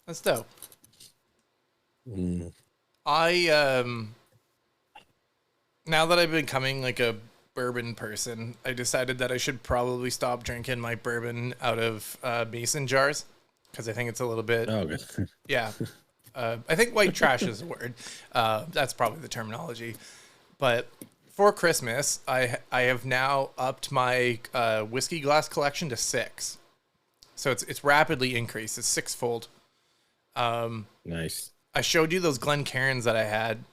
That's dope. Mm. I now that I've been becoming like a bourbon person, I decided that I should probably stop drinking my bourbon out of mason jars because I think it's a little bit Oh, good. yeah. I think white trash is a word. That's probably the terminology. But for Christmas, I have now upped my whiskey glass collection to 6. So it's rapidly increased. It's sixfold. Nice. I showed you those Glencairns that I had.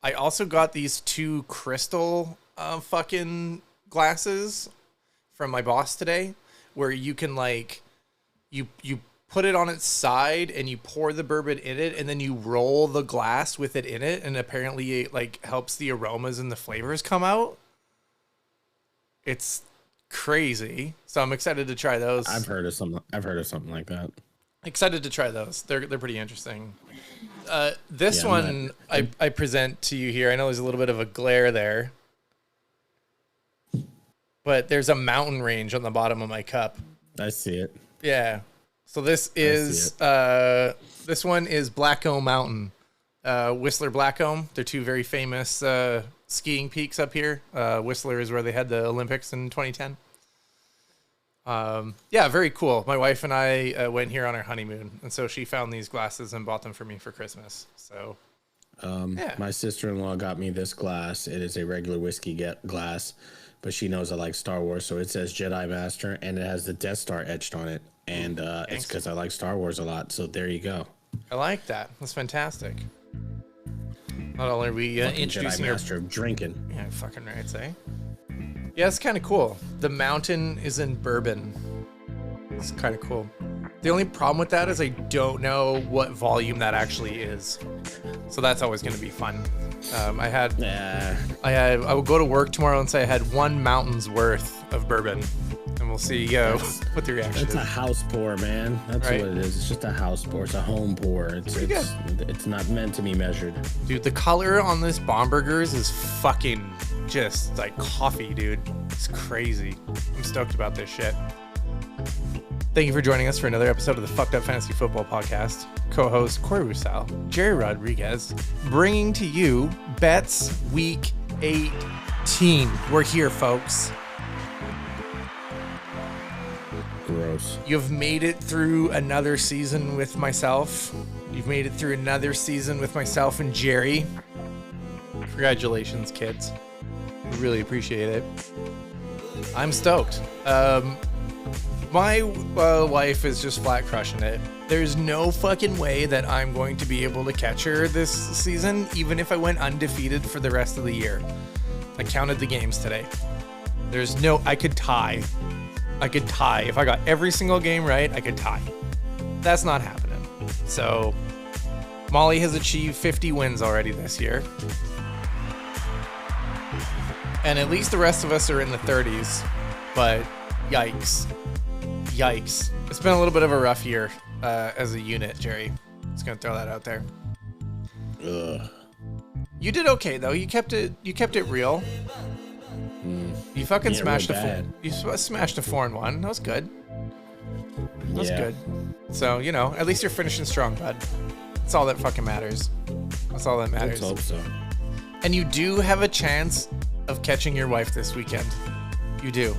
I also got these 2 crystal fucking glasses from my boss today, where you can like you put it on its side and you pour the bourbon in it, and then you roll the glass with it in it, and apparently it like helps the aromas and the flavors come out. It's crazy. So I'm excited to try those. I've heard of something like that. Excited to try those. They're pretty interesting. This Yeah, one I present to you here. I know there's a little bit of a glare there, but there's a mountain range on the bottom of my cup. I see it. Yeah. So this is this one is Blackcomb Mountain, Whistler Blackcomb. They're 2 very famous skiing peaks up here. Whistler is where they had the Olympics in 2010. Yeah, very cool. My wife and I went here on our honeymoon, and so she found these glasses and bought them for me for Christmas. So, yeah. My sister-in-law got me this glass. It is a regular whiskey glass, but she knows I like Star Wars, so it says Jedi Master, and it has the Death Star etched on it. And it's because I like Star Wars a lot. So there you go. I like that. That's fantastic. Not only are we introducing Jedi Master of drinking. Yeah, fucking right, say. Yeah, it's kind of cool. The mountain is in bourbon. It's kind of cool. The only problem with that is I don't know what volume that actually is. So that's always going to be fun. I will go to work tomorrow and say I had 1 mountain's worth of bourbon. And we'll see what the reaction is. That's a house pour, man. That's right? what it is. It's just a house pour. It's a home pour. It's not meant to be measured. Dude, the color on this Bombergers is fucking just like coffee, dude. It's crazy. I'm stoked about this shit. Thank you for joining us for another episode of the Fucked Up Fantasy Football Podcast. Co-host Corey Roussel, Jerry Rodriguez, bringing to you Bets Week 18. We're here, folks. Gross. You've made it through another season with myself. You've made it through another season with myself and Jerry. Congratulations, kids. We really appreciate it. I'm stoked. My wife is just flat crushing it. There's no fucking way that I'm going to be able to catch her this season, even if I went undefeated for the rest of the year. I counted the games today. I could tie. If I got every single game right, I could tie. That's not happening. So, Molly has achieved 50 wins already this year. And at least the rest of us are in the 30s. But, yikes. It's been a little bit of a rough year as a unit, Jerry. Just gonna throw that out there. Ugh. You did okay, though. You kept it real. You fucking smashed a 4-1. That was good. Good. So, at least you're finishing strong, bud. That's all that fucking matters. That's all that matters. Let's hope so. And you do have a chance of catching your wife this weekend. You do.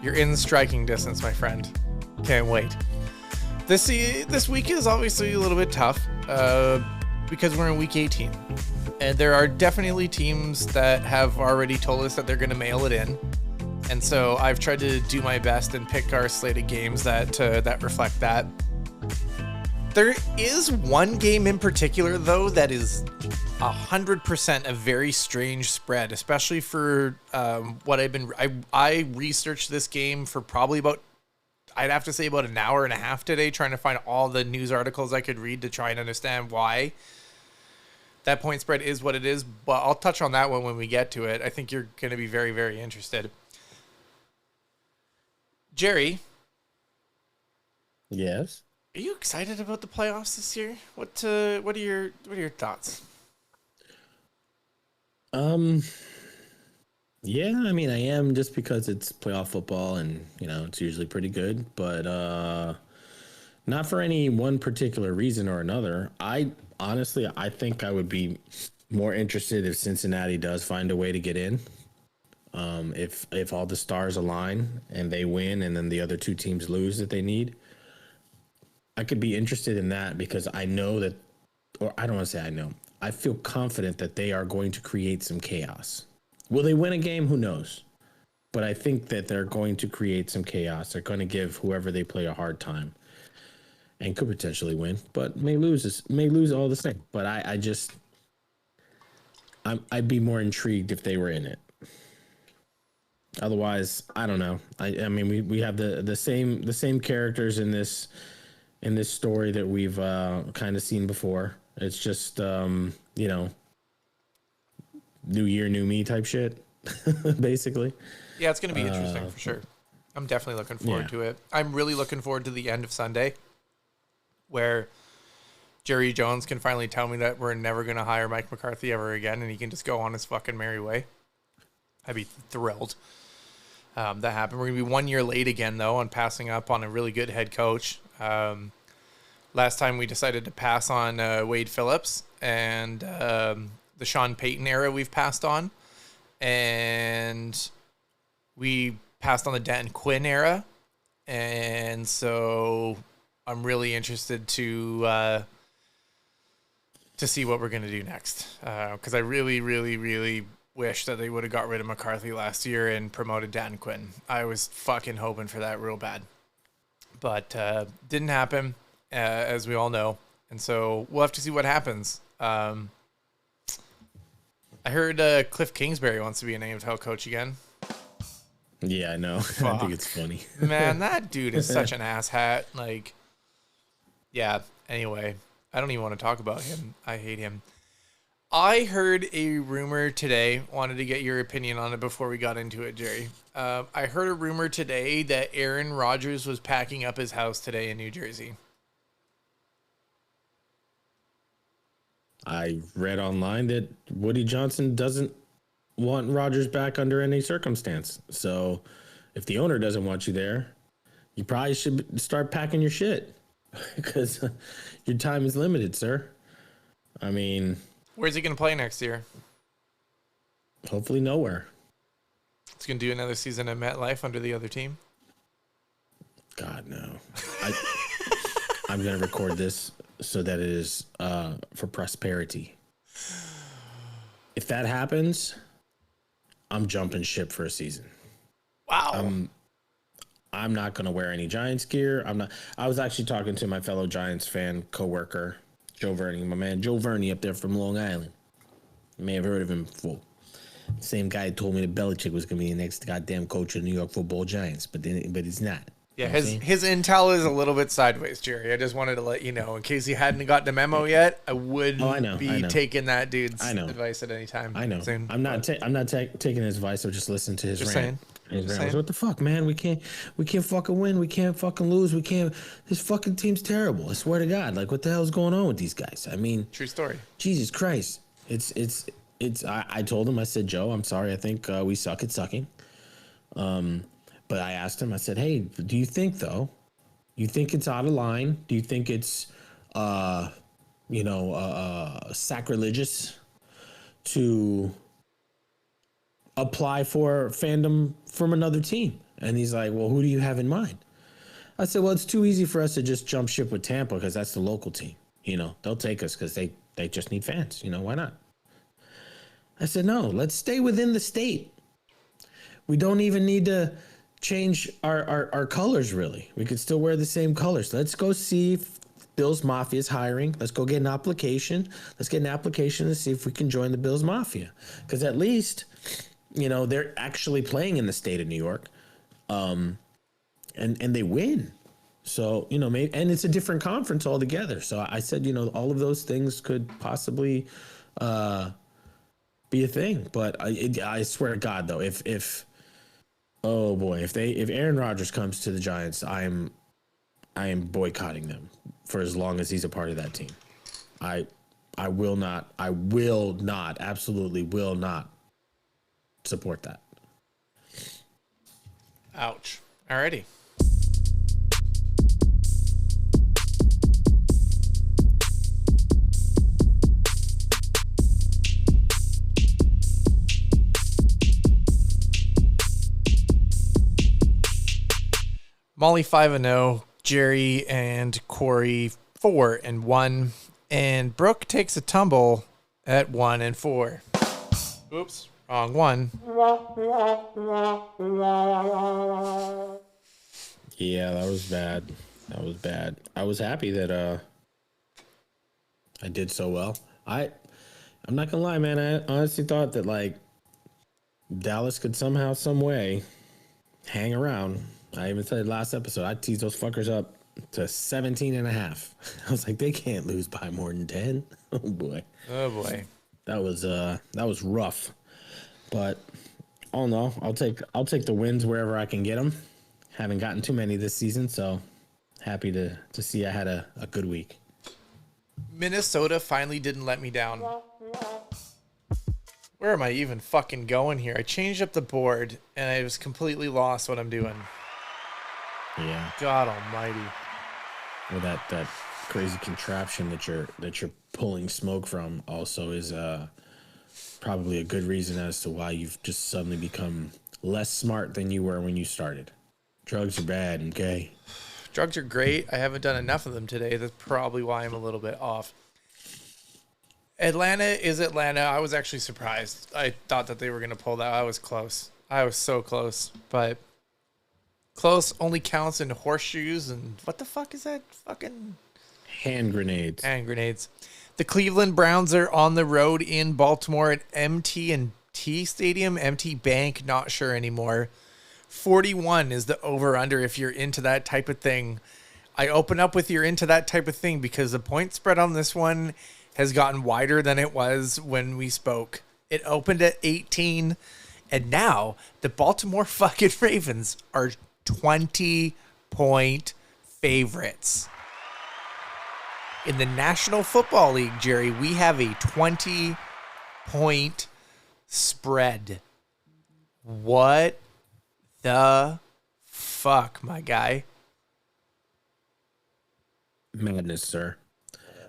You're in striking distance, my friend. Can't wait. This week is obviously a little bit tough because we're in week 18. And there are definitely teams that have already told us that they're going to mail it in. And so I've tried to do my best and pick our slate of games that reflect that. There is one game in particular, though, that is 100% a very strange spread, especially for what I researched this game for probably I'd have to say about an hour and a half today, trying to find all the news articles I could read to try and understand why that point spread is what it is. But I'll touch on that one when we get to it. I think you're going to be very, very interested. Jerry. Yes. Are you excited about the playoffs this year? What are your thoughts? Yeah, I mean, I am, just because it's playoff football and, it's usually pretty good, but Not for any one particular reason or another. I honestly, I think I would be more interested if Cincinnati does find a way to get in. If all the stars align and they win, and then the other two teams lose that they need, I could be interested in that because I know that, or I don't want to say I know. I feel confident that they are going to create some chaos. Will they win a game? Who knows? But I think that they're going to create some chaos. They're going to give whoever they play a hard time, and could potentially win, but may lose all the same. But I'd be more intrigued if they were in it. Otherwise, I don't know. I mean, we have the same characters in this story that we've kind of seen before. It's just new year, new me type shit, basically. Yeah, it's going to be interesting for sure. I'm definitely looking forward to it. I'm really looking forward to the end of Sunday, where Jerry Jones can finally tell me that we're never going to hire Mike McCarthy ever again, and he can just go on his fucking merry way. I'd be thrilled. That happened. We're going to be 1 year late again, though, on passing up on a really good head coach. Last time we decided to pass on Wade Phillips, and the Sean Payton era we've passed on. And we passed on the Dan Quinn era. And so I'm really interested to see what we're going to do next. Because I really, really, really wish that they would have got rid of McCarthy last year and promoted Dan Quinn. I was fucking hoping for that real bad. But didn't happen, as we all know. And so we'll have to see what happens. I heard Cliff Kingsbury wants to be a named head coach again. Yeah, I know. I think it's funny. Man, that dude is such an asshat. Like, yeah, anyway. I don't even want to talk about him. I hate him. I heard a rumor today. Wanted to get your opinion on it before we got into it, Jerry. I heard a rumor today that Aaron Rodgers was packing up his house today in New Jersey. I read online that Woody Johnson doesn't want Rodgers back under any circumstance. So if the owner doesn't want you there, you probably should start packing your shit because your time is limited, sir. I mean... Where's he going to play next year? Hopefully nowhere. He's going to do another season at MetLife under the other team? God, no. I'm going to record this so that it is for prosperity. If that happens, I'm jumping ship for a season. Wow. I'm not going to wear any Giants gear. I was actually talking to my fellow Giants fan coworker, Joe Verney, my man Joe Verney up there from Long Island. You may have heard of him before. Same guy told me that Belichick was going to be the next goddamn coach of the New York Football Giants, but he's not. Yeah, his intel is a little bit sideways, Jerry. I just wanted to let you know, in case you hadn't got the memo yet, I would be taking that dude's advice at any time. I know. Soon, I'm not taking his advice. I'll just listen to his just rant. Saying. What the fuck, man? We can't fucking win. We can't fucking lose. This fucking team's terrible. I swear to God. Like, what the hell's going on with these guys? I mean, true story. Jesus Christ. I told him, I said, Joe, I'm sorry. I think we suck at sucking. But I asked him, I said, hey, do you think it's out of line? Do you think it's, sacrilegious to apply for fandom from another team? And he's like, well, who do you have in mind? I said, well, it's too easy for us to just jump ship with Tampa because that's the local team. They'll take us because they just need fans. Why not? I said, no, let's stay within the state. We don't even need to change our colors, really. We could still wear the same colors. Let's go see if Bills Mafia is hiring. Let's go get an application. Let's get an application to see if we can join the Bills Mafia. Because at least, they're actually playing in the state of New York. And they win. So, maybe, and it's a different conference altogether. So I said, all of those things could possibly be a thing. But I swear to God, though, if oh boy, if Aaron Rodgers comes to the Giants, I am boycotting them for as long as he's a part of that team. I will not, absolutely will not support that. Ouch. Alrighty. Molly 5-0, Jerry and Corey 4-1, and Brooke takes a tumble at 1-4. Oops, wrong one. Yeah, that was bad. That was bad. I was happy that I did so well. I'm not gonna lie, man. I honestly thought that like Dallas could somehow, some way, hang around. I even said last episode, I teased those fuckers up to 17.5. I was like, they can't lose by more than 10. Oh boy. Oh boy. That was rough. But all in all, I'll take the wins wherever I can get them. Haven't gotten too many this season, so happy to see I had a good week. Minnesota finally didn't let me down. Where am I even fucking going here? I changed up the board and I was completely lost what I'm doing. Yeah. God almighty. Well, that crazy contraption that you're pulling smoke from also is probably a good reason as to why you've just suddenly become less smart than you were when you started. Drugs are bad, okay? Drugs are great. I haven't done enough of them today. That's probably why I'm a little bit off. Atlanta is Atlanta. I was actually surprised. I thought that they were going to pull that. I was close. I was so close. But close only counts in horseshoes. And what the fuck is that? Fucking hand grenades. Hand grenades. The Cleveland Browns are on the road in Baltimore at MT&T Stadium. MT Bank, not sure anymore. 41 is the over-under if you're into that type of thing. I open up with you're into that type of thing because the point spread on this one has gotten wider than it was when we spoke. It opened at 18, and now the Baltimore fucking Ravens are 20-point favorites. In the National Football League, Jerry, we have a 20-point spread. What the fuck, my guy? Madness, sir.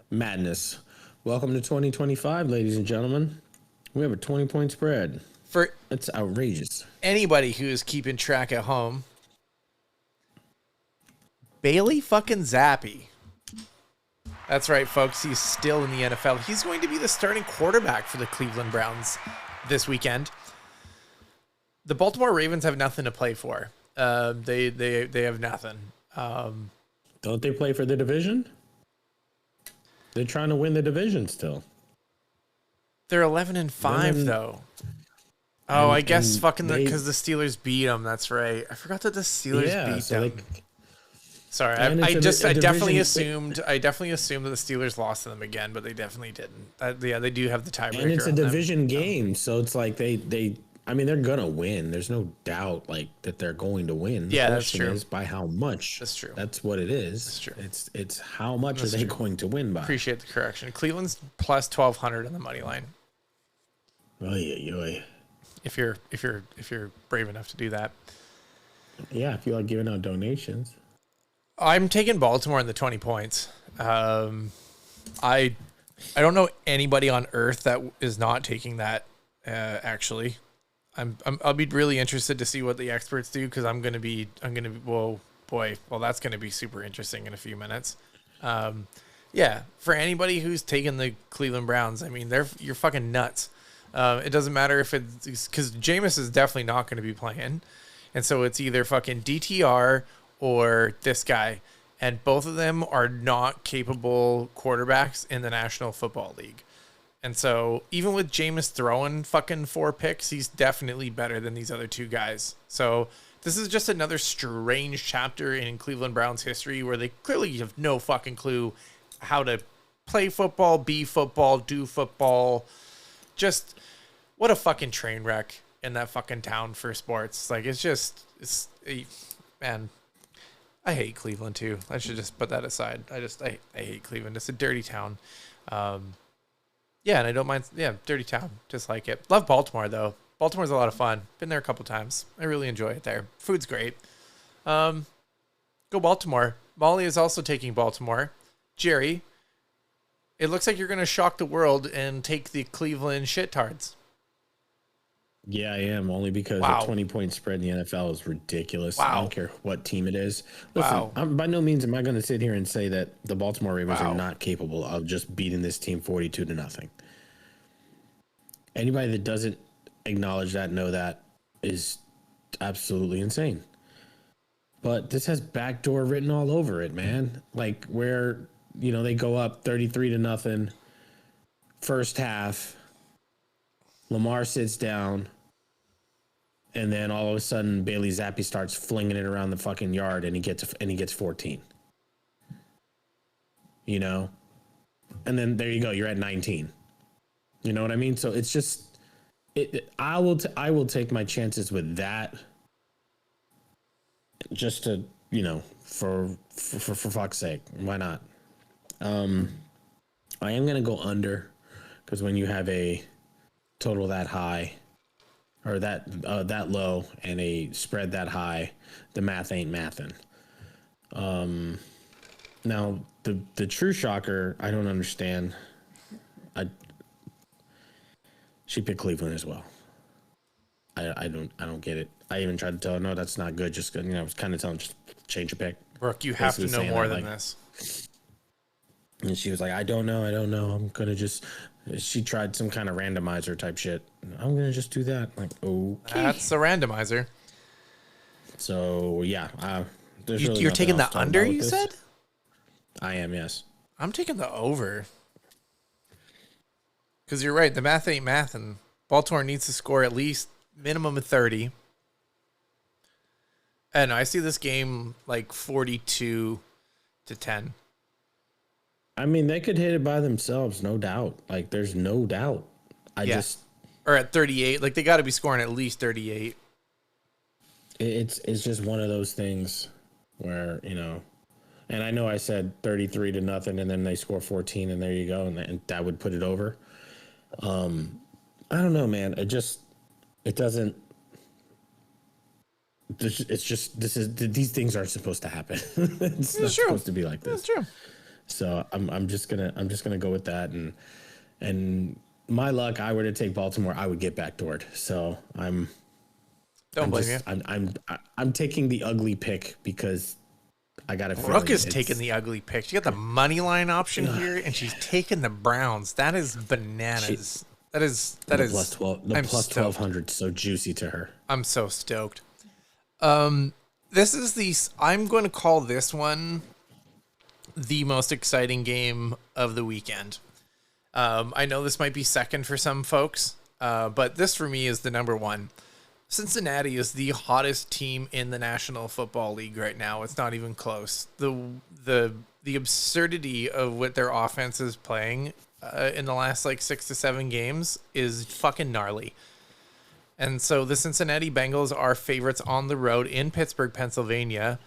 Madness. Welcome to 2025, ladies and gentlemen. We have a 20-point spread. That's outrageous. Anybody who is keeping track at home, Bailey fucking Zappi. That's right, folks. He's still in the NFL. He's going to be the starting quarterback for the Cleveland Browns this weekend. The Baltimore Ravens have nothing to play for. They have nothing. Don't they play for the division? They're trying to win the division still. They're 11-5 though. Oh, I guess fucking because the Steelers beat them. That's right. I forgot that the Steelers beat them. Sorry, I definitely assumed that the Steelers lost to them again, but they definitely didn't. They do have the tiebreaker. And it's a division game, so it's like they're gonna win. There's no doubt that they're going to win. Yeah, that's true. Is by how much? That's true. That's what it is. That's true. It's how much are they going to win by? Appreciate the correction. Cleveland's plus 1,200 on the money line. Oy. If you're brave enough to do that. Yeah, if you like giving out donations. I'm taking Baltimore in the 20 points. I don't know anybody on earth that is not taking that. Actually, I'll be really interested to see what the experts do because I'm gonna be well that's gonna be super interesting in a few minutes. Yeah, for anybody who's taking the Cleveland Browns, I mean you're fucking nuts. It doesn't matter if it's because Jameis is definitely not going to be playing, and so it's either fucking DTR or this guy, and both of them are not capable quarterbacks in the National Football League. And so even with Jameis throwing fucking 4 picks, he's definitely better than these other two guys. So this is just another strange chapter in Cleveland Browns history where they clearly have no fucking clue how to play football, be football, do football. Just what a fucking train wreck in that fucking town for sports. Like man, I hate Cleveland too. I should just put that aside. I hate Cleveland. It's a dirty town. Yeah, and I don't mind. Yeah, dirty town. Just like it. Love Baltimore though. Baltimore's a lot of fun. Been there a couple times. I really enjoy it there. Food's great. Go Baltimore. Molly is also taking Baltimore. Jerry, it looks like you're going to shock the world and take the Cleveland shittards. Yeah, I am, only because a Wow. 20-point spread in the NFL is ridiculous. I don't Wow. care what team it is. Listen, Wow. by no means am I going to sit here and say that the Baltimore Ravens are Wow. not capable of just beating this team 42 to nothing. Anybody that doesn't acknowledge that, know that, is absolutely insane. But this has backdoor written all over it, man. Like where, they go up 33 to nothing first half. Lamar sits down, and then all of a sudden Bailey Zappi starts flinging it around the fucking yard, and he gets 14. And then there you go, you're at 19. You know what I mean? So it's just I will take my chances with that, just to, for fuck's sake, why not? I am gonna go under, because when you have a total that high, or that low, and a spread that high, the math ain't mathin'. Now the true shocker, I don't understand. She picked Cleveland as well. I don't get it. I even tried to tell her, no, that's not good. Just, I was kind of telling her, just change your pick. Brooke, you have to know more than like, this. And she was like, I don't know. I'm going to just, she tried some kind of randomizer type shit. I'm going to just do that. Like, okay. That's a randomizer. So, yeah. You're taking the under, you said? I am, yes. I'm taking the over. Because you're right. The math ain't math, and Baltimore needs to score at least minimum of 30. And I see this game like 42 to 10. I mean, they could hit it by themselves, no doubt. Like, there's no doubt. Or at 38. Like, they got to be scoring at least 38. It's just one of those things where, and I know I said 33 to nothing, and then they score 14, and there you go, and that would put it over. I don't know, man. It doesn't. It's just these things aren't supposed to happen. It's not supposed to be like this. That's true. So I'm just gonna go with that, and my luck, I were to take Baltimore, I would get backdoored. So Don't blame you. I'm taking the ugly pick because I got a feeling. Brooke is taking the ugly pick. She got the money line option here, and she's taking the Browns. That is bananas. That is plus 12. The plus 1200 so juicy to her. I'm so stoked. This is I'm going to call this one the most exciting game of the weekend. I know this might be second for some folks, but this for me is the number one. Cincinnati is the hottest team in the National Football League right now. It's not even close. The absurdity of what their offense is playing in the last 6 to 7 games is fucking gnarly. And so the Cincinnati Bengals are favorites on the road in Pittsburgh, Pennsylvania.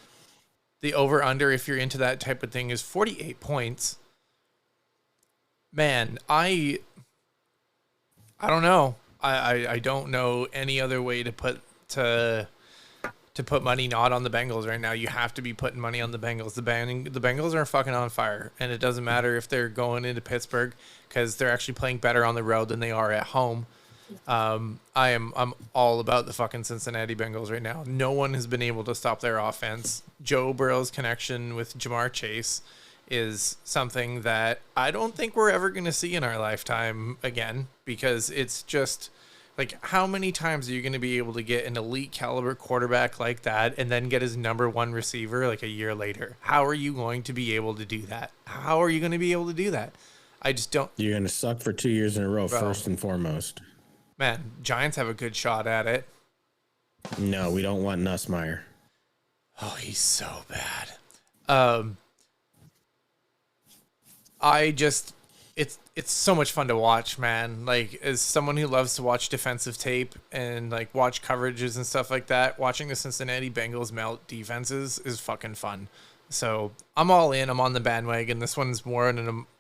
The over-under, if you're into that type of thing, is 48 points. Man, I don't know. I don't know any other way to put money not on the Bengals right now. You have to be putting money on the Bengals. The Bengals are fucking on fire, and it doesn't matter if they're going into Pittsburgh because they're actually playing better on the road than they are at home. I'm all about the fucking Cincinnati Bengals right now. No one has been able to stop their offense. Joe Burrow's connection with Jamar Chase is something that I don't think we're ever going to see in our lifetime again, because it's just how many times are you going to be able to get an elite caliber quarterback like that and then get his number one receiver a year later? How are you going to be able to do that? How are you going to be able to do that? I just don't. You're going to suck for 2 years in a row, first and foremost. Man, Giants have a good shot at it. No, we don't want Nussmeier. Oh, he's so bad. It's so much fun to watch, man. As someone who loves to watch defensive tape and watch coverages and stuff like that, watching the Cincinnati Bengals melt defenses is fucking fun. So I'm all in. I'm on the bandwagon. This one's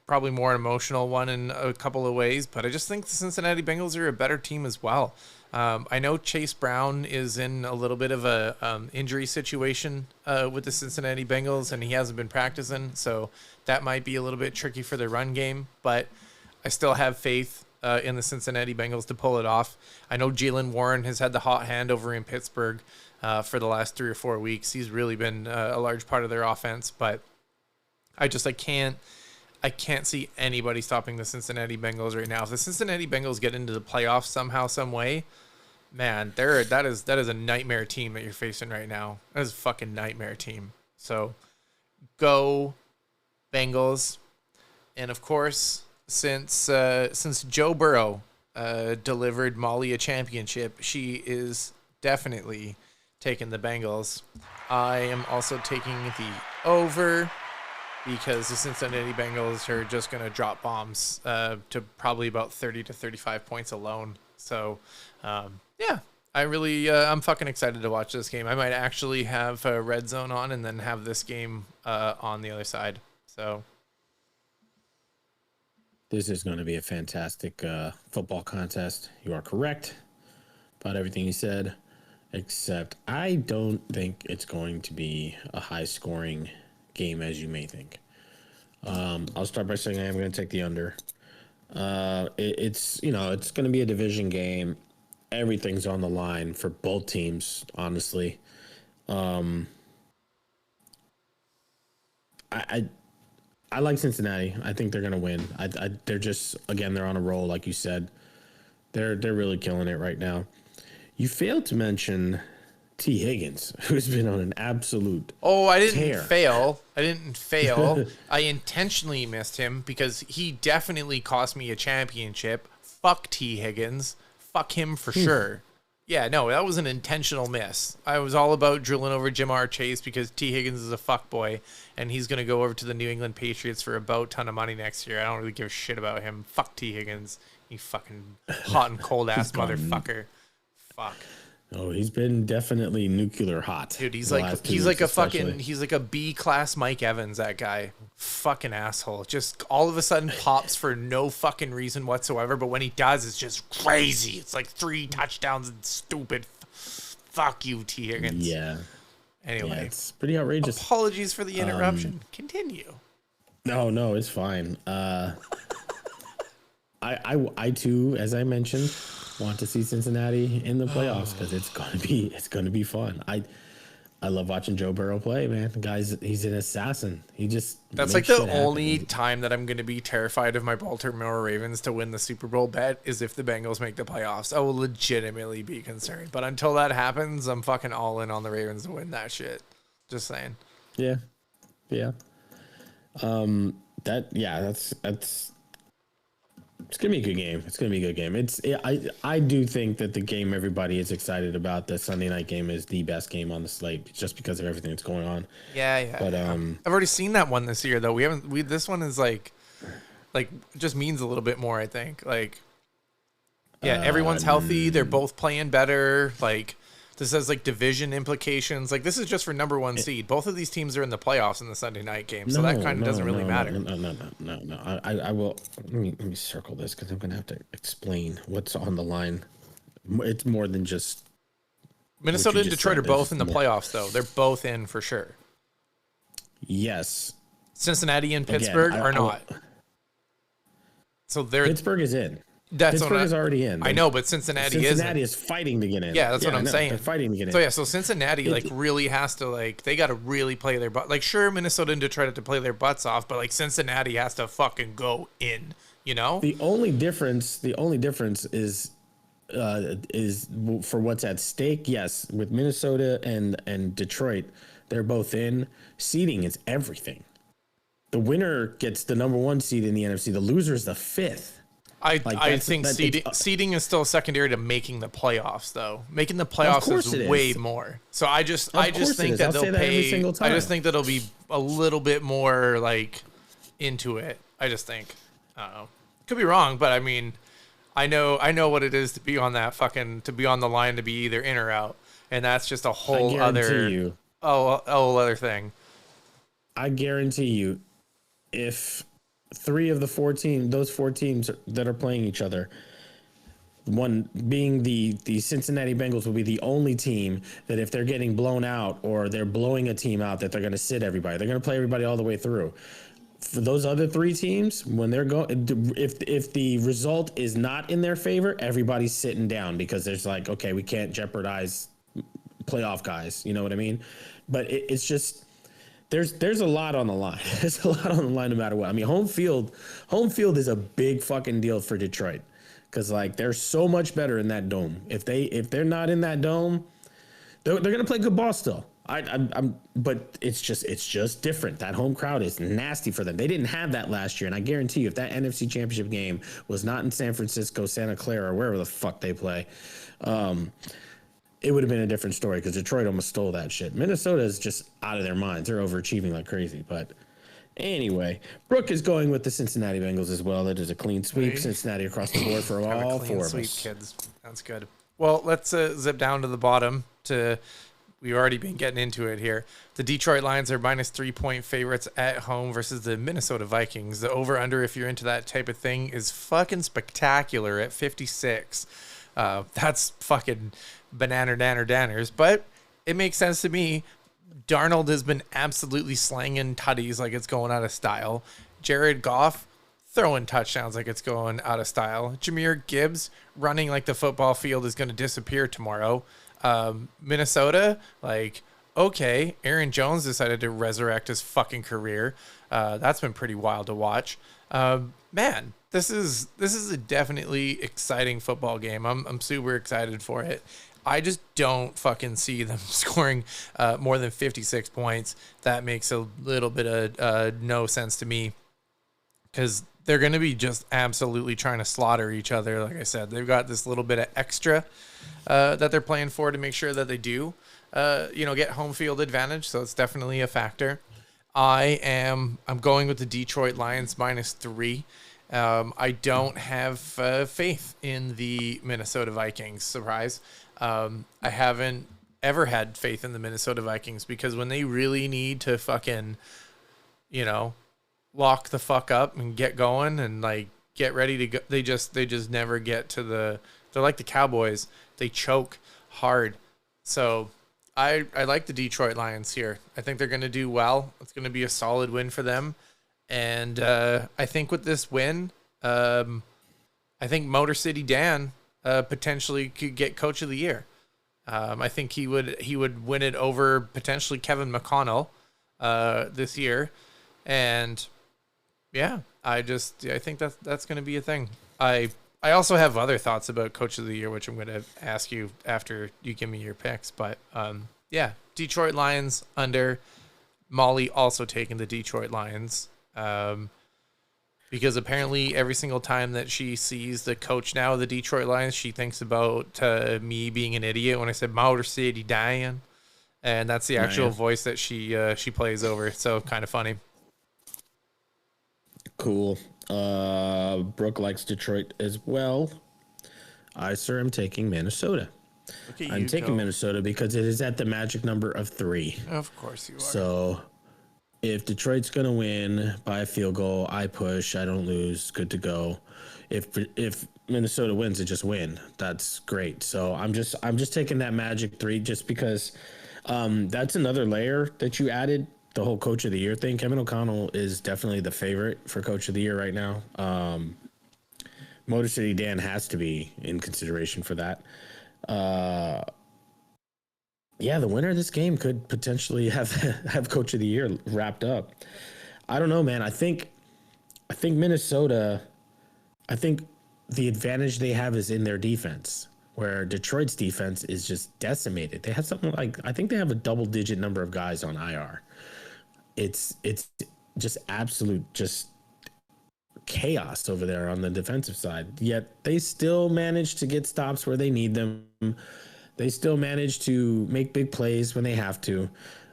probably more an emotional one in a couple of ways, but I just think the Cincinnati Bengals are a better team as well. I know Chase Brown is in a little bit of a injury situation with the Cincinnati Bengals, and he hasn't been practicing, so that might be a little bit tricky for the run game, but I still have faith in the Cincinnati Bengals to pull it off. I know Jaylen Warren has had the hot hand over in Pittsburgh for the last 3 or 4 weeks. He's really been a large part of their offense, but I can't see anybody stopping the Cincinnati Bengals right now. If the Cincinnati Bengals get into the playoffs somehow, some way, man, that is a nightmare team that you're facing right now. That is a fucking nightmare team. So go Bengals. And of course, since Joe Burrow delivered Molly a championship, she is definitely taking the Bengals. I am also taking the over because the Cincinnati Bengals are just going to drop bombs to probably about 30 to 35 points alone. So, yeah, I'm fucking excited to watch this game. I might actually have Red Zone on and then have this game on the other side. So this is going to be a fantastic football contest. You are correct about everything you said, except I don't think it's going to be a high-scoring game as you may think. I'll start by saying I am going to take the under. It's going to be a division game. Everything's on the line for both teams, honestly. I like Cincinnati. I think they're going to win. They're just, again, they're on a roll, like you said. They're really killing it right now. You failed to mention T. Higgins, who's been on an absolute I didn't tear. fail. I intentionally missed him because he definitely cost me a championship. Fuck T. Higgins. Fuck him for sure. Yeah, no, that was an intentional miss. I was all about drilling over Jamar Chase because T. Higgins is a fuckboy, and he's going to go over to the New England Patriots for a boat ton of money next year. I don't really give a shit about him. Fuck T. Higgins. You fucking hot and cold ass motherfucker. Fuck. Oh, he's been definitely nuclear hot. Dude, he's like a B-class Mike Evans, that guy. Fucking asshole. Just all of a sudden pops for no fucking reason whatsoever, but when he does, it's just crazy. It's like 3 touchdowns and stupid. Fuck you, T. Higgins. Yeah. Anyway. Yeah, it's pretty outrageous. Apologies for the interruption. Continue. No, it's fine. I too, as I mentioned, want to see Cincinnati in the playoffs because it's gonna be fun. I love watching Joe Burrow play, man. The guy's he's an assassin. That's like the only time that I'm gonna be terrified of my Baltimore Ravens to win the Super Bowl bet is if the Bengals make the playoffs. I will legitimately be concerned. But until that happens, I'm fucking all in on the Ravens to win that shit. Just saying. Yeah. That's it's gonna be a good game. I do think that the game everybody is excited about, the Sunday night game, is the best game on the slate just because of everything that's going on. Yeah. But I've already seen that one this year though. This one is like just means a little bit more, I think. Like, yeah, everyone's healthy. They're both playing better. Like, this has like division implications. Like, this is just for number 1 seed. Both of these teams are in the playoffs in the Sunday night game, so that kind of doesn't really matter. No. I will. Let me circle this because I'm gonna have to explain what's on the line. It's more than just Minnesota and Detroit are both in the playoffs, though. They're both in for sure. Yes. Cincinnati and Pittsburgh are not. So Pittsburgh is in. Pittsburgh is already in. I know, but Cincinnati is fighting to get in. Yeah, that's what I'm saying. They're fighting to get in. So, so Cincinnati, really has to, they got to really play their butt. Like, sure, Minnesota and Detroit have to play their butts off, but, Cincinnati has to fucking go in, you know? The only difference is for what's at stake. Yes, with Minnesota and Detroit, they're both in. Seeding is everything. The winner gets the number 1 seed in the NFC. The loser is the 5th. I think seeding is still secondary to making the playoffs, though. Making the playoffs is way more. So I just think that they'll pay. I just think that it'll be a little bit more into it. I just think. I don't know. Could be wrong, but I mean, I know what it is to be on the line to be either in or out, and that's just a whole other other thing. I guarantee you, if 3 of the 4 teams that are playing each other, one being the Cincinnati Bengals, will be the only team that if they're getting blown out or they're blowing a team out, that they're going to sit everybody. They're going to play everybody all the way through. for those other three teams, when they're going, if the result is not in their favor, everybody's sitting down because there's like, okay, we can't jeopardize playoff guys. You know what I mean? But it's just there's a lot on the line. There's a lot on the line no matter what. I mean, home field is a big fucking deal for Detroit because like they're so much better in that dome. If they're not in that dome, they're gonna play good ball still. But it's just different. That home crowd is nasty for them. They didn't have that last year, and I guarantee you, if that NFC Championship game was not in San Francisco, Santa Clara, or wherever the fuck they play, it would have been a different story because Detroit almost stole that shit. Minnesota is just out of their minds. They're overachieving like crazy. But anyway, Brooke is going with the Cincinnati Bengals as well. It is a clean sweep. Cincinnati across the board for all four of us. Kids. That's good. Well, let's zip down to the bottom to. We've already been getting into it here. The Detroit Lions are minus 3-point favorites at home versus the Minnesota Vikings. The over-under, if you're into that type of thing, is fucking spectacular at 56. That's fucking danners. But it makes sense to me. Darnold has been absolutely slanging tutties like it's going out of style. Jared Goff throwing touchdowns like it's going out of style. Jahmyr Gibbs running like the football field is going to disappear tomorrow. Minnesota, like, okay, Aaron Jones decided to resurrect his fucking career. That's been pretty wild to watch. Man, this is a definitely exciting football game. I'm super excited for it. I just don't fucking see them scoring more than 56 points. That makes a little bit of no sense to me because they're going to be just absolutely trying to slaughter each other. Like I said, they've got this little bit of extra that they're playing for to make sure that they do, get home field advantage. So it's definitely a factor. I'm going with the Detroit Lions minus 3. I don't have faith in the Minnesota Vikings. Surprise. I haven't ever had faith in the Minnesota Vikings because when they really need to fucking, lock the fuck up and get going and like get ready to go, they just never get to they're like the Cowboys. They choke hard. So I like the Detroit Lions here. I think they're going to do well. It's going to be a solid win for them. And I think with this win, I think Motor City Dan potentially could get Coach of the Year. I think he would win it over potentially Kevin McConnell this year. And yeah, I think that's going to be a thing. I also have other thoughts about Coach of the Year, which I'm going to ask you after you give me your picks. But yeah, Detroit Lions under. Molly also taking the Detroit Lions because apparently every single time that she sees the coach now of the Detroit Lions, she thinks about me being an idiot when I said Motor City dying. And that's the actual voice that she plays over. So kind of funny. Cool. Brooke likes Detroit as well. I, sir, am taking Minnesota. I'm taking Minnesota because it is at the magic number of 3. Of course you are. So if Detroit's going to win by a field goal, I push. I don't lose. Good to go. If Minnesota wins, it just win. That's great. So I'm just taking that magic 3 just because that's another layer that you added. The whole Coach of the Year thing. Kevin O'Connell is definitely the favorite for Coach of the Year right now. Motor City Dan has to be in consideration for that. Yeah, the winner of this game could potentially have Coach of the Year wrapped up. I don't know, man. I think Minnesota. I think the advantage they have is in their defense, where Detroit's defense is just decimated. They have something like I think they have a double-digit number of guys on IR. It's just absolute chaos over there on the defensive side. Yet they still manage to get stops where they need them. They still manage to make big plays when they have to.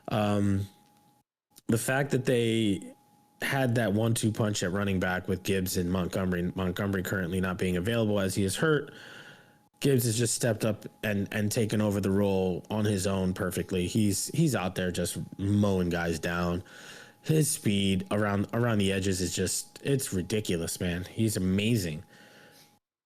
The fact that they had that 1-2 punch at running back with Gibbs and Montgomery currently not being available as he is hurt. Gibbs has just stepped up and taken over the role on his own perfectly. He's out there just mowing guys down. His speed around the edges is it's ridiculous, man. He's amazing.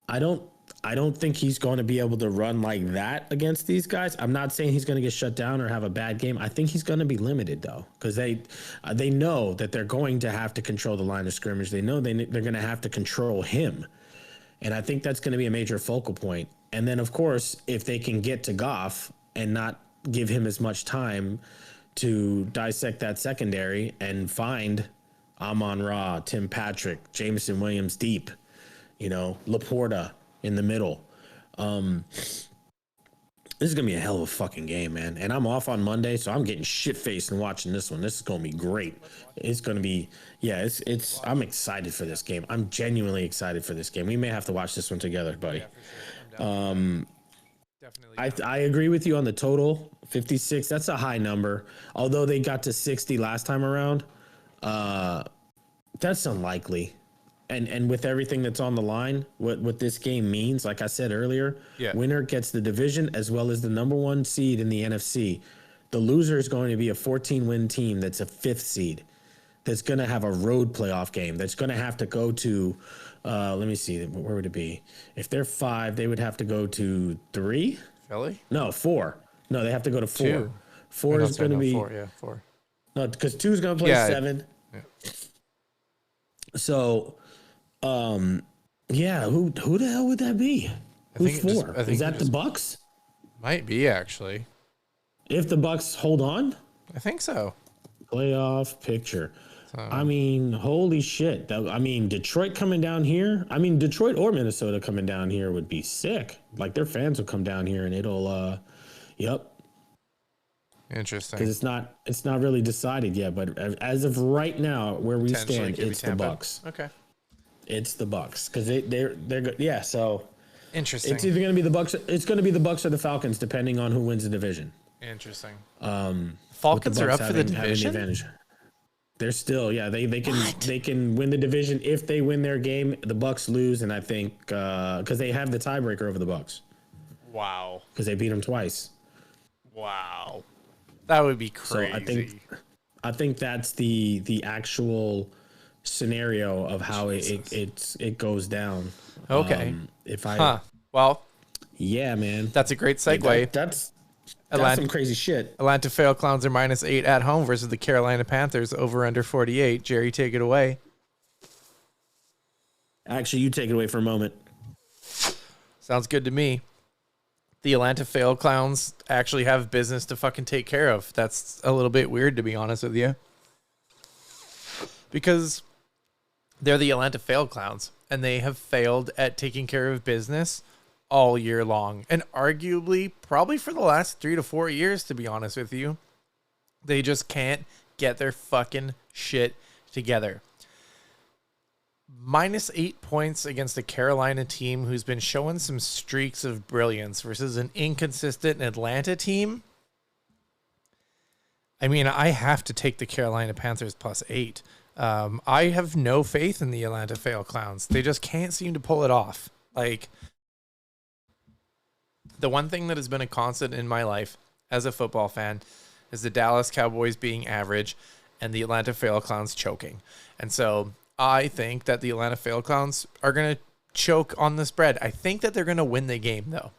I don't I don't think he's going to be able to run like that against these guys. I'm not saying he's going to get shut down or have a bad game. I think he's going to be limited though, because they know that they're going to have to control the line of scrimmage. They know they're going to have to control him, and I think that's going to be a major focal point. And then of course, if they can get to Goff and not give him as much time to dissect that secondary and find Amon-Ra, Tim Patrick, Jameson Williams deep, Laporta in the middle. This is gonna be a hell of a fucking game, man. And I'm off on Monday, so I'm getting shit faced and watching this one. This is gonna be great. It's gonna be, it's. I'm excited for this game. I'm genuinely excited for this game. We may have to watch this one together, buddy. Definitely. I agree with you on the total. 56. That's a high number. Although they got to 60 last time around, that's unlikely. And with everything that's on the line, what this game means, like I said earlier, winner gets the division as well as the number 1 seed in the NFC. The loser is going to be a 14-win team that's a 5th seed, that's going to have a road playoff game, that's going to have to go to, let me see, where would it be? If they're 5, they would have to go to 3? Philly? No, 4. No, they have to go to 4. 2. 4 is going to be 4. 4. No, because 2 is going to play 7. Yeah. So, who the hell would that be? Who's 4? Is that the Bucks? Might be, actually. If the Bucks hold on? I think so. Playoff picture. I mean, holy shit. Detroit coming down here. Detroit or Minnesota coming down here would be sick. Like, their fans will come down here and it'll, yep. Interesting. Because it's not really decided yet, but as of right now, where we stand, it's the Bucks. Okay. It's the Bucks because they're good. Yeah, so interesting. It's either going to be the Bucks. It's going to be the Bucks or the Falcons, depending on who wins the division. Interesting. Falcons are up for the division. The they're still, they can win the division if they win their game. The Bucks lose, and I think because they have the tiebreaker over the Bucks. Wow. Because they beat them twice. Wow. That would be crazy. So I think that's the actual scenario of how it goes down. Okay. Well, yeah, man. That's a great segue. That's some crazy shit. Atlanta Fail Clowns are -8 at home versus the Carolina Panthers over under 48. Jerry, take it away. Actually, you take it away for a moment. Sounds good to me. The Atlanta Fail Clowns actually have business to fucking take care of. That's a little bit weird, to be honest with you. Because they're the Atlanta Fail Clowns, and they have failed at taking care of business all year long. And arguably, probably for the last 3 to 4 years, to be honest with you. They just can't get their fucking shit together. -8 points against a Carolina team who's been showing some streaks of brilliance versus an inconsistent Atlanta team. I mean, I have to take the Carolina Panthers +8. I have no faith in the Atlanta Fail Clowns. They just can't seem to pull it off. Like, the one thing that has been a constant in my life as a football fan is the Dallas Cowboys being average and the Atlanta Fail Clowns choking. And so I think that the Atlanta Fail Clowns are going to choke on the spread. I think that they're going to win the game, though.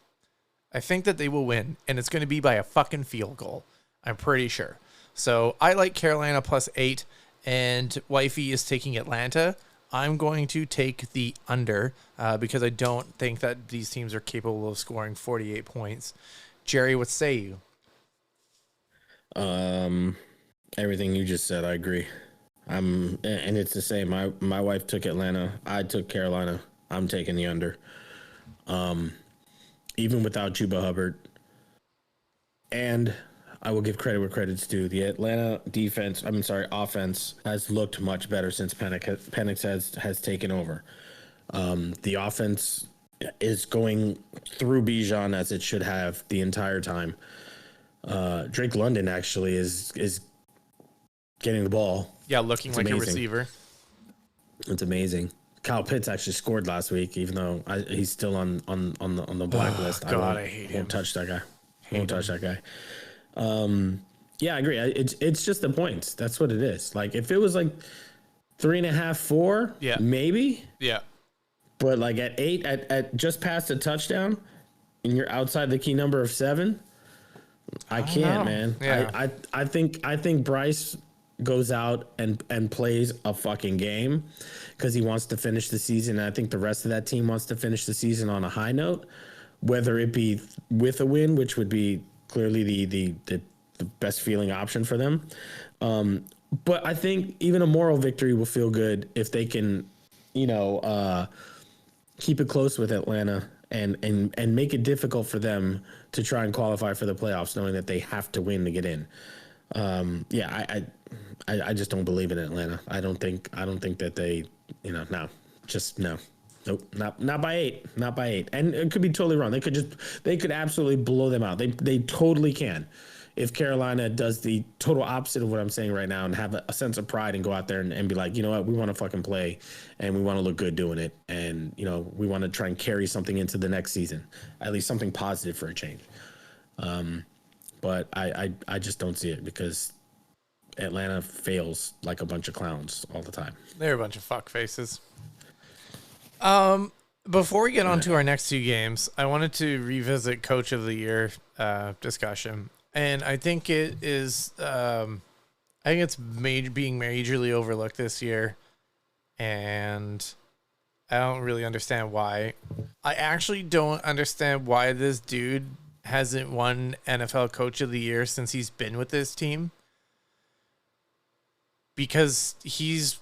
I think that they will win, and it's going to be by a fucking field goal. I'm pretty sure. So I like Carolina +8, and Wifey is taking Atlanta. I'm going to take the under because I don't think that these teams are capable of scoring 48 points. Jerry, what say you? Everything you just said, I agree. And it's the same. My wife took Atlanta. I took Carolina. I'm taking the under. Even without Chuba Hubbard. And I will give credit where credit's due. The Atlanta offense has looked much better since Penix has taken over. The offense is going through Bijan as it should have the entire time. Drake London actually is getting the ball. Yeah, looking like a receiver. It's amazing. Kyle Pitts actually scored last week, even though he's still on the blacklist. God, I hate him. Won't touch that guy. Won't touch that guy. Yeah, I agree. It's just the points. That's what it is. Like, if it was like 3.5, 4, yeah, maybe. Yeah. But like at 8, at just past a touchdown, and you're outside the key number of 7, I can't, man. Yeah. I think Bryce goes out and plays a fucking game because he wants to finish the season. And I think the rest of that team wants to finish the season on a high note, whether it be with a win, which would be clearly the best feeling option for them. But I think even a moral victory will feel good if they can, keep it close with Atlanta and make it difficult for them to try and qualify for the playoffs, knowing that they have to win to get in. I just don't believe in Atlanta. I don't think that they, no, just no. Nope, not by 8, not by 8. And it could be totally wrong. They could absolutely blow them out. They totally can. If Carolina does the total opposite of what I'm saying right now and have a sense of pride and go out there and be like, you know what, we want to fucking play and we want to look good doing it. And, we want to try and carry something into the next season, at least something positive for a change. But I just don't see it because Atlanta fails like a bunch of clowns all the time. They're a bunch of fuck faces. Before we get on to our next 2 games, I wanted to revisit Coach of the Year discussion. And I think it is, it's being majorly overlooked this year. And I don't really understand why. I actually don't understand why this dude hasn't won NFL Coach of the Year since he's been with this team. Because he's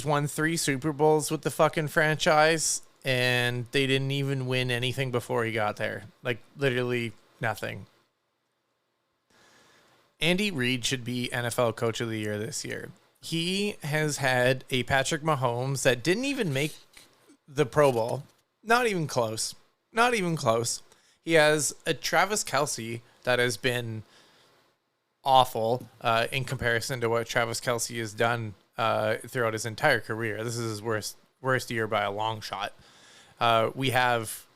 won 3 Super Bowls with the fucking franchise, and they didn't even win anything before he got there. Like, literally nothing. Andy Reid should be NFL Coach of the Year this year. He has had a Patrick Mahomes that didn't even make the Pro Bowl. Not even close. Not even close. He has a Travis Kelce that has been awful in comparison to what Travis Kelce has done throughout his entire career. This is his worst year by a long shot. We have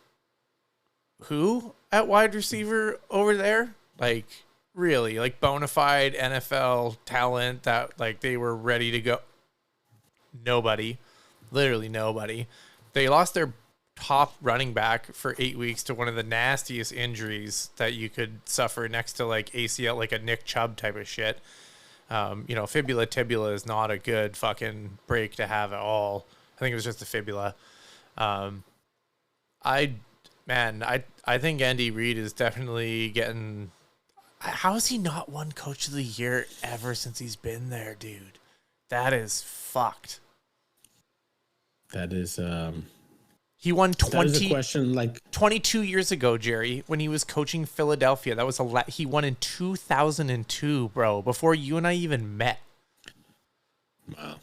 who at wide receiver over there? Like, really, like bona fide NFL talent that like they were ready to go. Nobody, literally nobody. They lost their top running back for 8 weeks to one of the nastiest injuries that you could suffer next to like ACL, like a Nick Chubb type of shit. Fibula tibula is not a good fucking break to have at all. I think it was just a fibula. I think Andy Reid is definitely getting. How has he not won Coach of the Year ever since he's been there, dude? That is fucked. That is. He won 22 years ago, Jerry, when he was coaching Philadelphia. That was he won in 2002, bro, before you and I even met. Wow.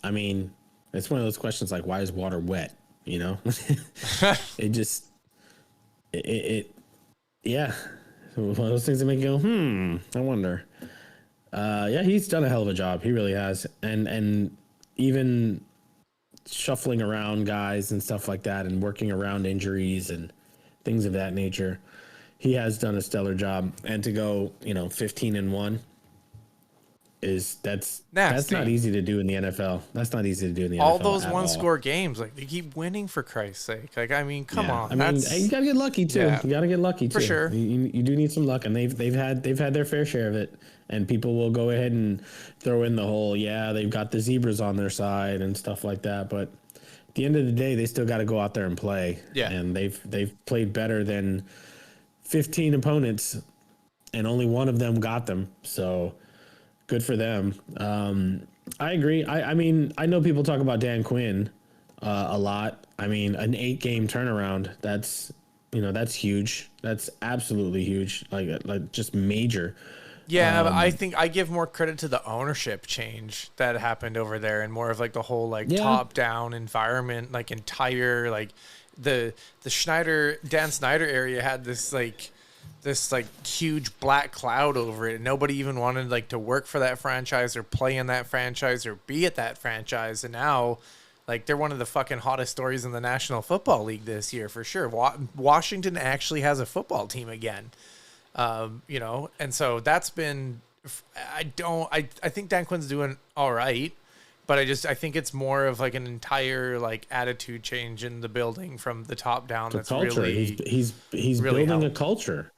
I mean, it's one of those questions like, why is water wet? Yeah. One of those things that make you go, I wonder. He's done a hell of a job. He really has. And even shuffling around guys and stuff like that and working around injuries and things of that nature, he has done a stellar job. And to go, 15-1 that's not easy to do in the NFL. That's not easy to do in the NFL. All those one-score games, like they keep winning for Christ's sake. Like, I mean, come on. You gotta get lucky too. Yeah, you gotta get lucky too. For sure. You do need some luck, and they've had their fair share of it. And people will go ahead and throw in the whole, they've got the zebras on their side and stuff like that. But at the end of the day, they still got to go out there and play. Yeah. And they've played better than 15 opponents, and only one of them got them. So. Good for them. I agree. I mean, I know people talk about Dan Quinn a lot. I mean, an 8-game turnaround, that's huge. That's absolutely huge. Like just major. Yeah, but I think I give more credit to the ownership change that happened over there and more of like the whole top-down environment, like entire like the Dan Snyder area had this huge black cloud over it. Nobody even wanted to work for that franchise or play in that franchise or be at that franchise. And now they're one of the fucking hottest stories in the National Football League this year for sure. Washington actually has a football team again. And so that's been, I think Dan Quinn's doing all right, But I think it's more of like an entire like attitude change in the building from the top down. The That's culture. really He's really building helped. a culture.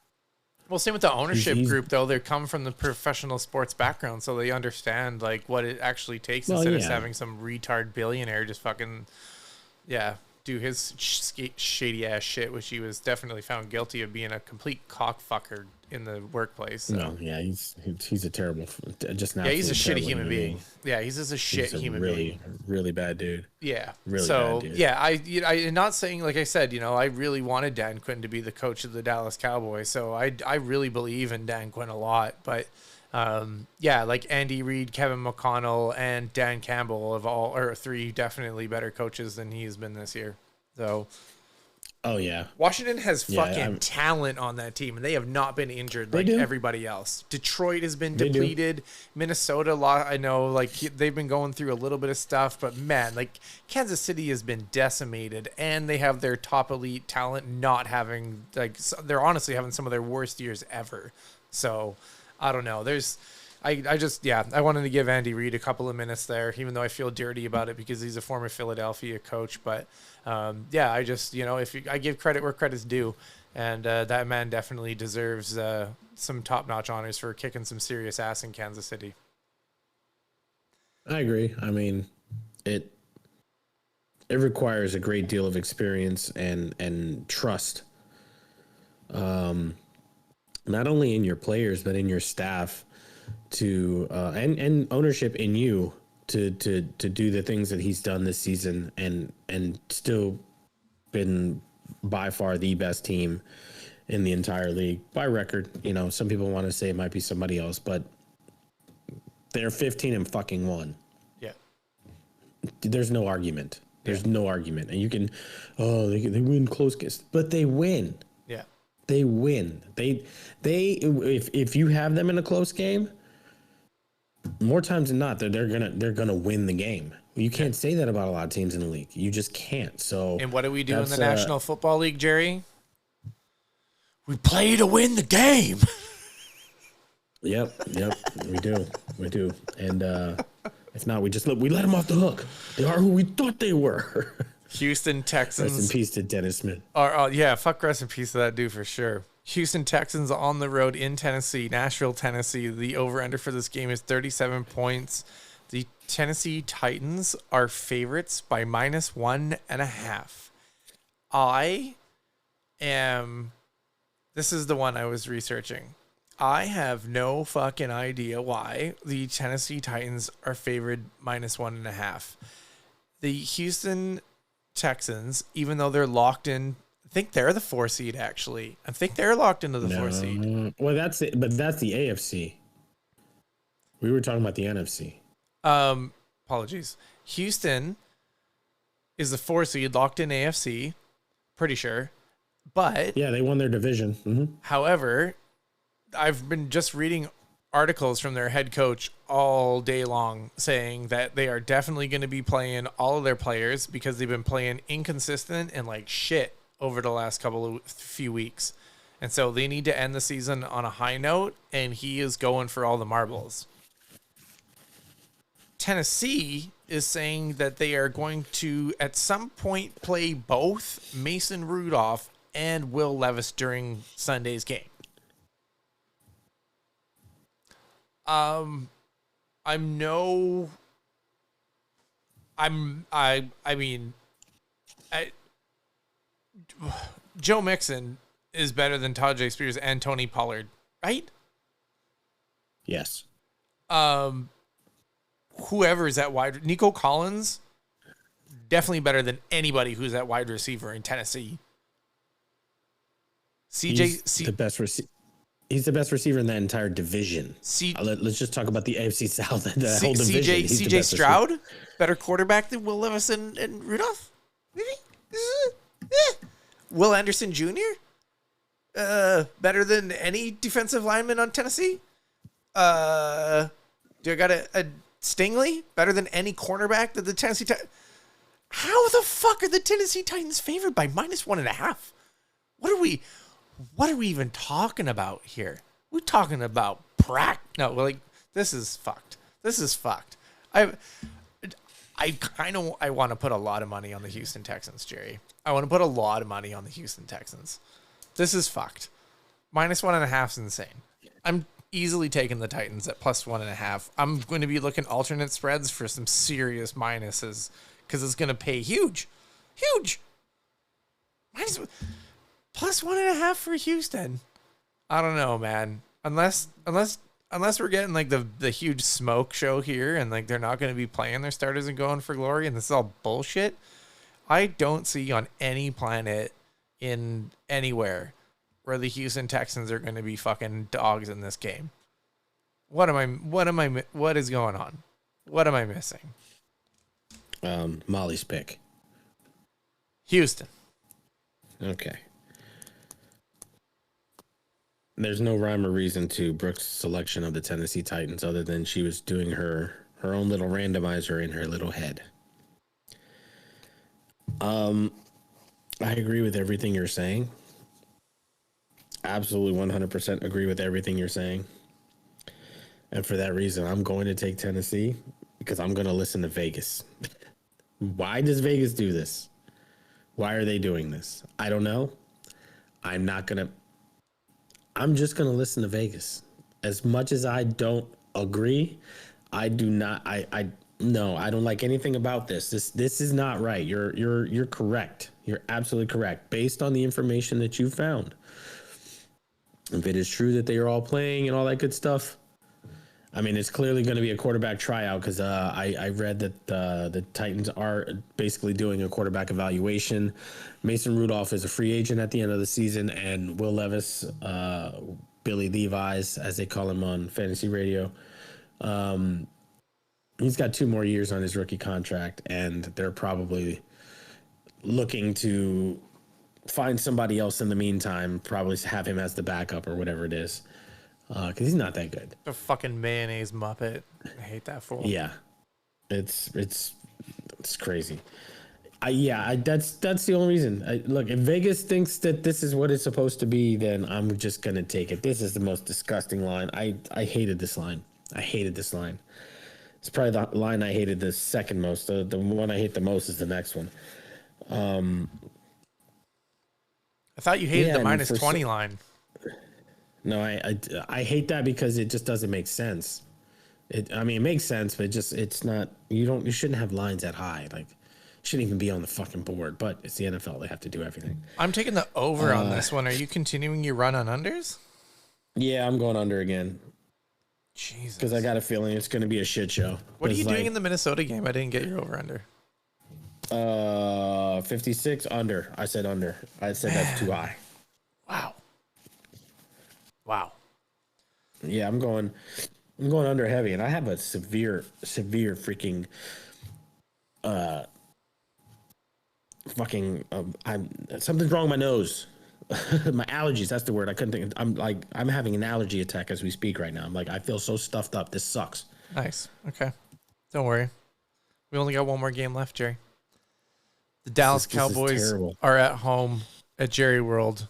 Well, same with the ownership He's group though. They come from the professional sports background, so they understand like what it actually takes instead of having some retard billionaire just fucking do his shady ass shit, which he was definitely found guilty of being a complete cockfucker in the workplace. So. No, yeah, he's a terrible, just an he's a shitty human being. being. Yeah, he's just a shit human being. Really bad dude. Yeah. Really so, bad dude. yeah, I'm not saying, like I said, I really wanted Dan Quinn to be the coach of the Dallas Cowboys. So I really believe in Dan Quinn a lot. But, like Andy Reid, Kevin McConnell, and Dan Campbell are three definitely better coaches than he has been this year. So. Oh, yeah. Washington has fucking talent on that team, and they have not been injured like everybody else. Detroit has been depleted. Minnesota, I know, like, they've been going through a little bit of stuff, but, man, like, Kansas City has been decimated, and they have their top elite talent not having, like, they're honestly having some of their worst years ever. So, I don't know. I wanted to give Andy Reid a couple of minutes there, even though I feel dirty about it because he's a former Philadelphia coach. But I just, I give credit where credit's due, and that man definitely deserves some top-notch honors for kicking some serious ass in Kansas City. I agree. I mean, it requires a great deal of experience and trust, not only in your players but in your staff. And ownership in you to do the things that he's done this season and still been by far the best team in the entire league by record. Some people want to say it might be somebody else, but they're 15-1. Yeah. There's no argument. There's no argument. And you can, they win close games, but they win. Yeah. They win. If you have them in a close game, more times than not, they're gonna win the game. You can't say that about a lot of teams in the league. You just can't. So, and what do we do in the National Football League, Jerry? We play to win the game. Yep, we do. And if not, we let them off the hook. They are who we thought they were. Houston Texans. Rest in peace to Dennis Smith. Fuck rest in peace to that dude for sure. Houston Texans on the road in Tennessee, Nashville, Tennessee. The over-under for this game is 37 points. The Tennessee Titans are favorites by -1.5. This is the one I was researching. I have no fucking idea why the Tennessee Titans are favored -1.5. The Houston Texans, even though they're locked in, I think they're the 4 seed, actually. I think they're locked into the 4 seed. Well, that's it, but that's the AFC. We were talking about the NFC. Apologies. Houston is the 4 seed, locked in AFC, pretty sure. But yeah, they won their division. Mm-hmm. However, I've been just reading articles from their head coach all day long saying that they are definitely going to be playing all of their players because they've been playing inconsistent and like shit over the last few weeks. And so they need to end the season on a high note, and he is going for all the marbles. Tennessee is saying that they are going to at some point play both Mason Rudolph and Will Levis during Sunday's game. I mean, Joe Mixon is better than Todd J. Spears and Tony Pollard, right? Yes. Whoever is at wide, Nico Collins, definitely better than anybody who's at wide receiver in Tennessee. He's the best receiver. He's the best receiver in that entire division. Let's just talk about the AFC South. The whole division. CJ Stroud, better quarterback than Will Levis and Rudolph? Maybe? Will Anderson Jr.? Better than any defensive lineman on Tennessee? Do I got a Stingley? Better than any cornerback that the Tennessee Titans... How the fuck are the Tennessee Titans favored by -1.5? What are we even talking about here? We're talking about this is fucked. This is fucked. I want to put a lot of money on the Houston Texans, Jerry. I want to put a lot of money on the Houston Texans. This is fucked. -1.5 is insane. I'm easily taking the Titans at +1.5. I'm going to be looking alternate spreads for some serious minuses because it's going to pay huge. +1.5 for Houston. I don't know, man. Unless we're getting like the huge smoke show here and like they're not going to be playing their starters and going for glory and this is all bullshit. I don't see on any planet in anywhere where the Houston Texans are going to be fucking dogs in this game. What is going on? What am I missing? Molly's pick. Houston. Okay. There's no rhyme or reason to Brooke's selection of the Tennessee Titans other than she was doing her own little randomizer in her little head. I agree with everything you're saying. Absolutely 100% agree with everything you're saying. And for that reason, I'm going to take Tennessee because I'm going to listen to Vegas. Why does Vegas do this? Why are they doing this? I don't know. I'm just going to listen to Vegas. As much as I don't agree, I don't like anything about this. This is not right. You're correct. You're absolutely correct. Based on the information that you found. If it is true that they are all playing and all that good stuff, I mean, it's clearly going to be a quarterback tryout because I read that the Titans are basically doing a quarterback evaluation. Mason Rudolph is a free agent at the end of the season, and Will Levis, Billy Levi's, as they call him on fantasy radio, he's got 2 more years on his rookie contract, and they're probably looking to find somebody else in the meantime, probably have him as the backup or whatever it is. Because he's not that good. A fucking mayonnaise muppet. I hate that fool. Yeah, it's crazy. That's the only reason. Look, if Vegas thinks that this is what it's supposed to be, then I'm just gonna take it. This is the most disgusting line. I hated this line. It's probably the line I hated the second most. The one I hate the most is the next one. I thought you hated the -20 line. No, I hate that because it just doesn't make sense. It makes sense, but it's not. You shouldn't have lines that high. Like, shouldn't even be on the fucking board. But it's the NFL; they have to do everything. I'm taking the over on this one. Are you continuing your run on unders? Yeah, I'm going under again. Jesus, because I got a feeling it's going to be a shit show. What are you doing in the Minnesota game? I didn't get your over under. 56 under. I said under. I said that's too high. Wow. Yeah, I'm going under heavy, and I have a severe freaking something's wrong with my nose. My allergies, that's the word. I couldn't think. I'm having an allergy attack as we speak right now. I'm like, I feel so stuffed up. This sucks. Nice. Okay. Don't worry. We only got one more game left, Jerry. The Dallas Cowboys are at home at Jerry World.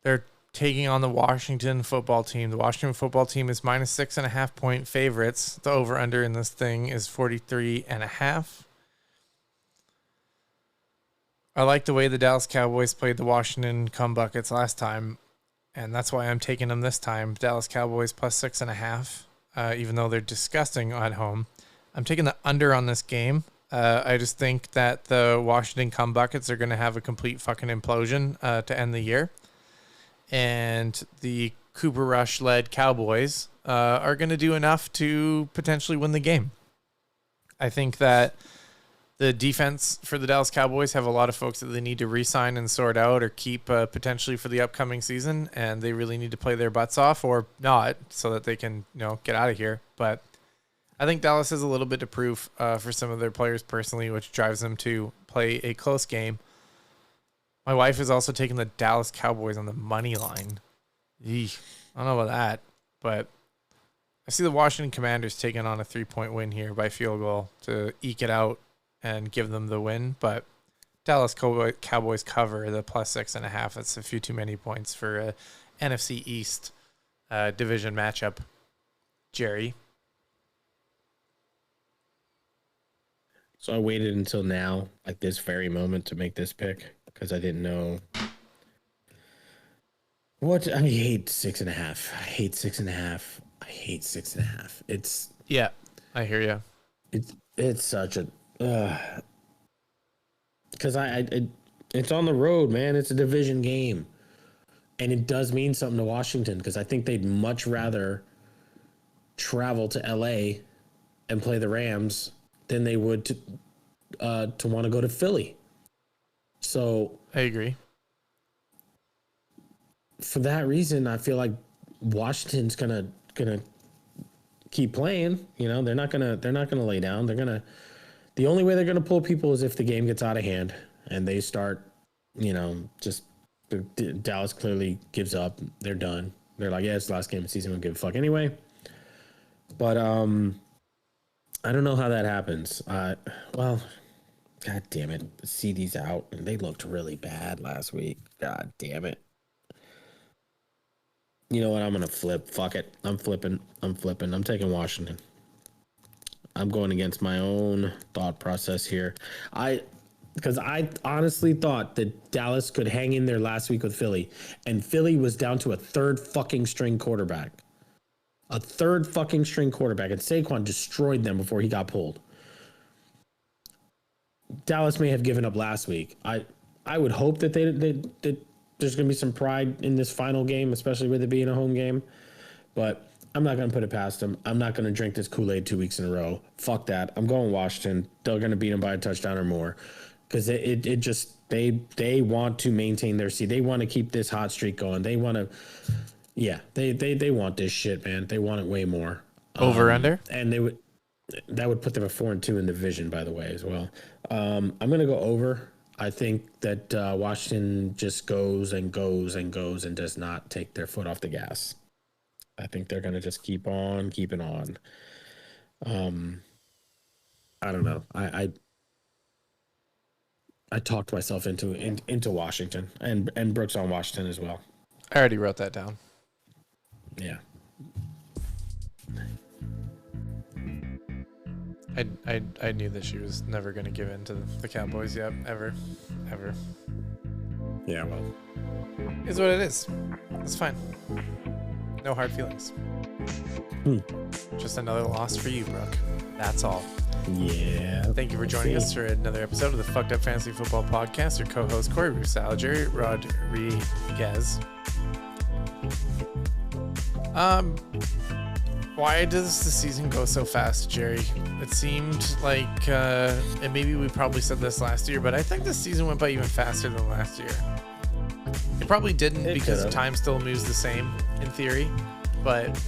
They're taking on the Washington football team. The Washington football team is -6.5 point favorites. The over-under in this thing is 43.5. I like the way the Dallas Cowboys played the Washington cum buckets last time, and that's why I'm taking them this time. Dallas Cowboys +6.5, even though they're disgusting at home. I'm taking the under on this game. I just think that the Washington cum buckets are going to have a complete fucking implosion to end the year. And the Cooper Rush-led Cowboys are going to do enough to potentially win the game. I think that the defense for the Dallas Cowboys have a lot of folks that they need to re-sign and sort out or keep potentially for the upcoming season, and they really need to play their butts off or not so that they can get out of here. But I think Dallas has a little bit to prove for some of their players personally, which drives them to play a close game. My wife is also taking the Dallas Cowboys on the money line. Eesh, I don't know about that, but I see the Washington Commanders taking on a 3-point win here by field goal to eke it out and give them the win. But Dallas Cowboys cover the +6.5. That's a few too many points for a NFC East division matchup. Jerry. So I waited until now, like this very moment, to make this pick because I didn't know what. I hate 6.5. I hate 6.5. I hate 6.5. Yeah, I hear you. It's such a because it's on the road, man. It's a division game, and it does mean something to Washington because I think they'd much rather travel to LA and play the Rams than they would to want to go to Philly. So I agree. For that reason, I feel like Washington's gonna keep playing. You know, they're not gonna lay down. The only way they're gonna pull people is if the game gets out of hand and they start, just Dallas clearly gives up. They're done. They're like, yeah, it's the last game of the season. We don't give a fuck anyway. But I don't know how that happens. Well, God damn it, the CD's out and they looked really bad last week. God damn it. You know what? I'm gonna flip. Fuck it. I'm flipping. I'm taking Washington. I'm going against my own thought process here. Because I honestly thought that Dallas could hang in there last week with Philly, and Philly was down to a third fucking string quarterback. And Saquon destroyed them before he got pulled. Dallas may have given up last week. I would hope that they there's going to be some pride in this final game, especially with it being a home game. But I'm not going to put it past them. I'm not going to drink this Kool-Aid 2 weeks in a row. Fuck that. I'm going Washington. They're going to beat them by a touchdown or more. Because they want to maintain their seed. They want to keep this hot streak going. They want to, they want this shit, man. They want it way more. Over under? And that would put them at 4-2 in the division, by the way, as well. I'm going to go over. I think that Washington just goes and goes and goes and does not take their foot off the gas. I think they're going to just keep on keeping on. I don't know. I talked myself into Washington and Brooks on Washington as well. I already wrote that down. Yeah. I knew that she was never going to give in to the Cowboys yet, ever. Yeah, well. It's what it is. It's fine. No hard feelings. Just another loss for you, Brooke. That's all. Yeah. Thank you for joining us for another episode of the Fucked Up Fantasy Football Podcast. Your co-host Corey Rusal, Jerry Rodriguez. Why does the season go so fast, Jerry? It seemed like, and maybe we probably said this last year, but I think this season went by even faster than last year. It probably didn't because time still moves the same in theory, but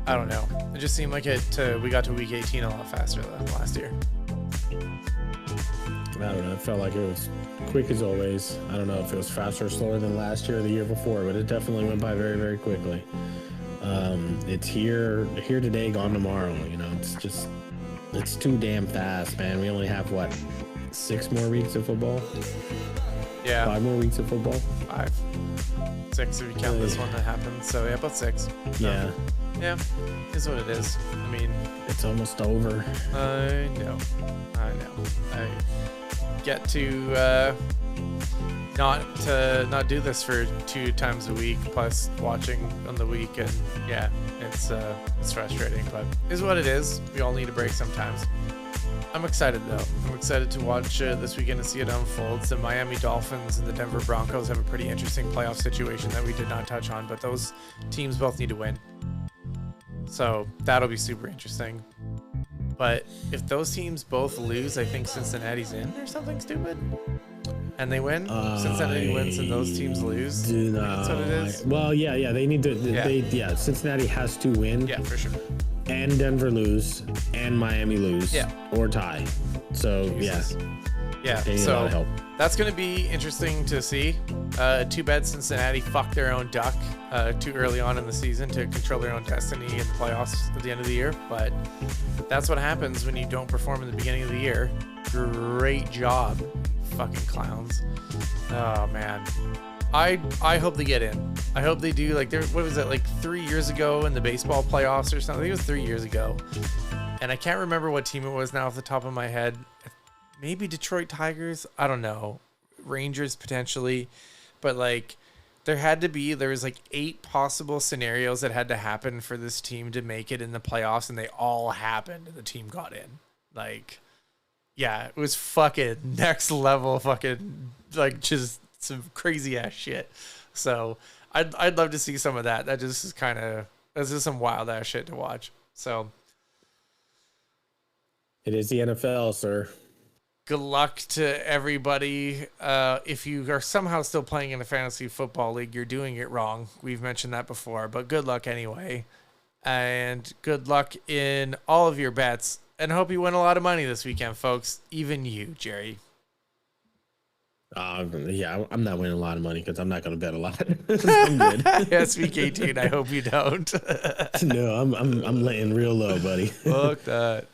I don't know. It just seemed like we got to week 18 a lot faster than last year. I don't know. It felt like it was quick as always. I don't know if it was faster or slower than last year or the year before, but it definitely went by very, very quickly. It's here today, gone tomorrow. You know, it's too damn fast, man. We only have 6 more weeks of football? Yeah. 5 more weeks of football? 5. 6 if you count this one that happened. So yeah, about 6. Yeah. Yeah, is what it is. I mean, it's almost over. I know. I get to not do this for 2 times a week plus watching on the week, and yeah, it's frustrating, but is what it is. We all need a break sometimes. I'm excited though. I'm excited to watch this weekend and see it unfold. The Miami Dolphins and the Denver Broncos have a pretty interesting playoff situation that we did not touch on, but those teams both need to win. So that'll be super interesting. But if those teams both lose, I think Cincinnati's in or something stupid. And they win. Cincinnati wins and those teams lose. That's what it is. Well, yeah. They need to. Cincinnati has to win. Yeah, for sure. And Denver lose, and Miami lose. Yeah. Or tie. So Jesus. Yeah. They need a lot of help. That's going to be interesting to see. Too bad Cincinnati fucked their own duck too early on in the season to control their own destiny in the playoffs at the end of the year. But that's what happens when you don't perform in the beginning of the year. Great job, fucking clowns. Oh, man. I hope they get in. I hope they do. What was it, 3 years ago in the baseball playoffs or something? I think it was 3 years ago. And I can't remember what team it was now off the top of my head. maybe Detroit Tigers. I don't know. Rangers potentially. But like there was like 8 possible scenarios that had to happen for this team to make it in the playoffs, and they all happened and the team got in. Like, yeah, it was fucking next level fucking like just some crazy ass shit. So I'd love to see some of that. That just is that's just some wild ass shit to watch. So it is the NFL, sir. good luck to everybody. If you are somehow still playing in a fantasy football league, you're doing it wrong. We've mentioned that before, but good luck anyway. And good luck in all of your bets. And hope you win a lot of money this weekend, folks. Even you, Jerry. Yeah, I'm not winning a lot of money because I'm not going to bet a lot. I'm good. Yes, week 18. I hope you don't. No, I'm laying real low, buddy. Fuck that.